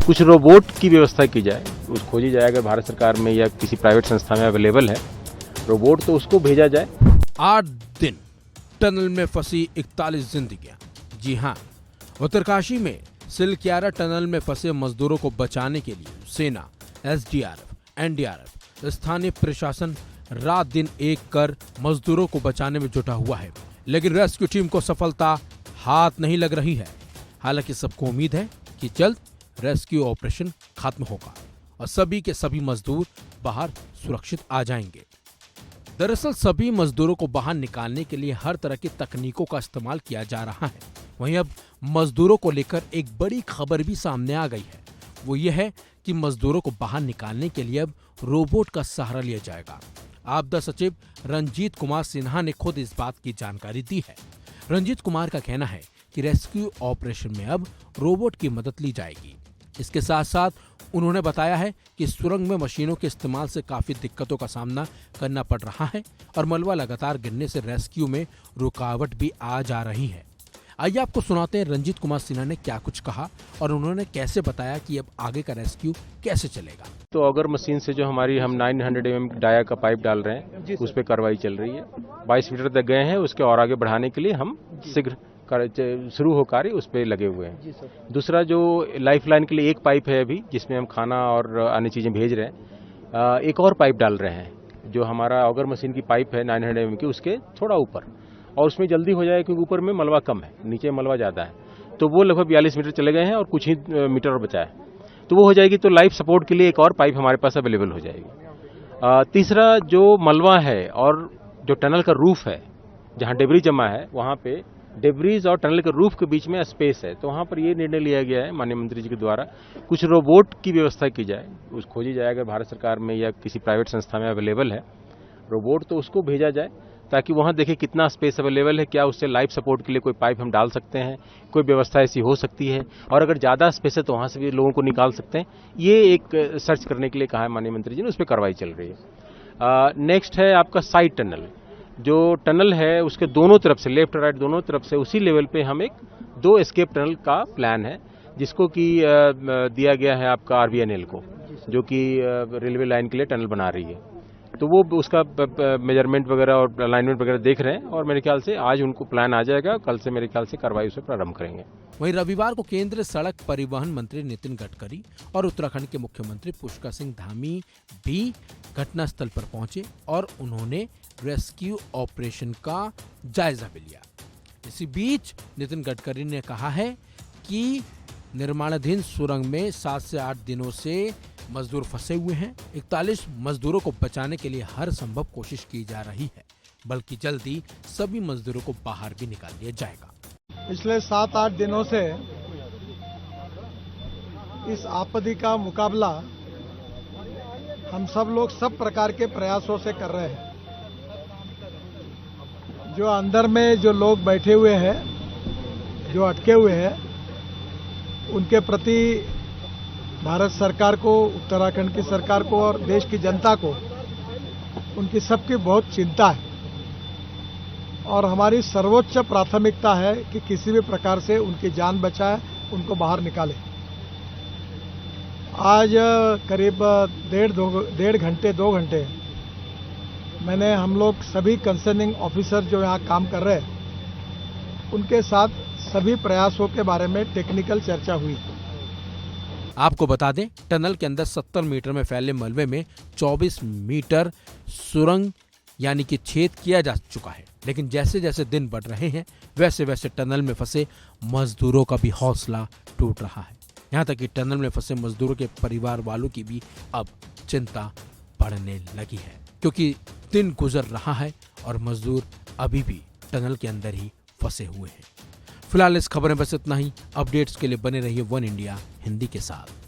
कुछ रोबोट की व्यवस्था की जाए, उस खोजी जाए अगर भारत सरकार में या किसी प्राइवेट संस्था में अवेलेबल है रोबोट तो उसको भेजा जाए। 8 दिन टनल में फंसी 41 जिंदगियां। जी हां, उत्तरकाशी में सिलक्यारा टनल में फंसे मजदूरों को बचाने के लिए सेना, एसडीआरएफ, एनडीआरएफ, स्थानीय प्रशासन रात दिन एक कर मजदूरों को बचाने में जुटा हुआ है, लेकिन रेस्क्यू टीम को सफलता हाथ नहीं लग रही है। हालांकि सबको उम्मीद है कि जल्द रेस्क्यू ऑपरेशन खत्म होगा और सभी के सभी मजदूर बाहर सुरक्षित आ जाएंगे। दरअसल सभी मजदूरों को बाहर निकालने के लिए हर तरह की तकनीकों का इस्तेमाल किया जा रहा है। वहीं अब मजदूरों को लेकर एक बड़ी खबर भी सामने आ गई है। वो ये है कि मजदूरों को बाहर निकालने के लिए अब रोबोट का सहारा लिया जाएगा। आपदा सचिव रंजीत कुमार सिन्हा ने खुद इस बात की जानकारी दी है। रंजीत कुमार का कहना है कि रेस्क्यू ऑपरेशन में अब रोबोट की मदद ली जाएगी। इसके साथ साथ उन्होंने बताया है कि सुरंग में मशीनों के इस्तेमाल से काफी दिक्कतों का सामना करना पड़ रहा है और मलबा लगातार गिरने से रेस्क्यू में रुकावट भी आ जा रही है। आइए आपको सुनाते हैं रंजीत कुमार सिन्हा ने क्या कुछ कहा और उन्होंने कैसे बताया कि अब आगे का रेस्क्यू कैसे चलेगा। तो अगर मशीन से जो हमारी हम 900 mm डाया का पाइप डाल रहे हैं उस पर कार्रवाई चल रही है। 22 मीटर तक गए हैं, उसके और आगे बढ़ाने के लिए हम शीघ्र शुरू हो कार्य उस पर लगे हुए हैं। दूसरा जो लाइफ लाइन के लिए एक पाइप है अभी जिसमें हम खाना और अन्य चीजें भेज रहे हैं, एक और पाइप डाल रहे हैं जो हमारा ऑगर मशीन की पाइप है 900 mm की, उसके थोड़ा ऊपर, और उसमें जल्दी हो जाए क्योंकि ऊपर में मलबा कम है, नीचे मलबा ज्यादा है। तो वो लगभग 42 मीटर चले गए हैं और कुछ ही मीटर और बचा है, तो वो हो जाएगी। तो लाइफ सपोर्ट के लिए एक और पाइप हमारे पास अवेलेबल हो जाएगी। तीसरा जो मलबा है और जो टनल का रूफ है जहां डेब्री जमा है वहां पे डेब्रीज और टनल के रूफ के बीच में स्पेस है, तो वहां पर ये निर्णय लिया गया है माननीय मंत्री जी के द्वारा कुछ रोबोट की व्यवस्था की जाए, उस खोजी जाए अगर भारत सरकार में या किसी प्राइवेट संस्था में अवेलेबल है रोबोट तो उसको भेजा जाए ताकि वहां देखें कितना स्पेस अवेलेबल है, क्या उससे लाइफ सपोर्ट के लिए कोई पाइप हम डाल सकते हैं, कोई व्यवस्था ऐसी हो सकती है, और अगर ज्यादा स्पेस है तो वहां से भी लोगों को निकाल सकते हैं। ये एक सर्च करने के लिए कहा है माननीय मंत्री जी ने, उस पर कार्रवाई चल रही है। नेक्स्ट है आपका साइड टनल। जो टनल है उसके दोनों तरफ से, लेफ्ट राइट दोनों तरफ से उसी लेवल पे हम एक 2 एस्केप टनल का प्लान है जिसको कि दिया गया है आपका आरबीएनएल को, जो कि रेलवे लाइन के लिए टनल बना रही है। तो वो उसका मेजरमेंट वगैरह और अलाइनमेंट वगैरह देख रहे हैं और मेरे ख्याल से आज उनको प्लान आ जाएगा, कल से मेरे ख्याल से कार्रवाई उसे प्रारंभ करेंगे। वहीं रविवार को केंद्रीय सड़क परिवहन मंत्री नितिन गडकरी और उत्तराखंड के मुख्यमंत्री पुष्कर सिंह धामी भी घटनास्थल पर पहुंचे और उन्होंने रेस्क्यू ऑपरेशन का जायजा भी लिया। इसी बीच नितिन गडकरी ने कहा है कि निर्माणाधीन सुरंग में 7 से 8 दिनों से मजदूर फंसे हुए हैं। 41 मजदूरों को बचाने के लिए हर संभव कोशिश की जा रही है, बल्कि जल्दी सभी मजदूरों को बाहर भी निकाल लिया जाएगा। पिछले 7-8 दिनों से इस आपत्ति का मुकाबला हम सब लोग सब प्रकार के प्रयासों से कर रहे हैं। जो अंदर में जो लोग बैठे हुए हैं, जो अटके हुए हैं, उनके प्रति भारत सरकार को, उत्तराखंड की सरकार को और देश की जनता को उनकी सबकी बहुत चिंता है और हमारी सर्वोच्च प्राथमिकता है कि किसी भी प्रकार से उनकी जान बचाए, उनको बाहर निकाले। आज करीब 2 घंटे मैंने हम लोग सभी कंसर्निंग ऑफिसर जो यहाँ काम कर रहे हैं उनके साथ सभी प्रयासों के बारे में टेक्निकल चर्चा हुई। आपको बता दें, टनल के अंदर 70 मीटर में फैले मलबे में 24 मीटर सुरंग यानी कि छेद किया जा चुका है, लेकिन जैसे जैसे दिन बढ़ रहे हैं वैसे वैसे टनल में फंसे मजदूरों का भी हौसला टूट रहा है। यहाँ तक कि टनल में फंसे मजदूरों के परिवार वालों की भी अब चिंता बढ़ने लगी है, क्योंकि दिन गुजर रहा है और मजदूर अभी भी टनल के अंदर ही फंसे हुए हैं। फिलहाल इस खबर में बस इतना ही। अपडेट्स के लिए बने रहिए वन इंडिया हिंदी के साथ।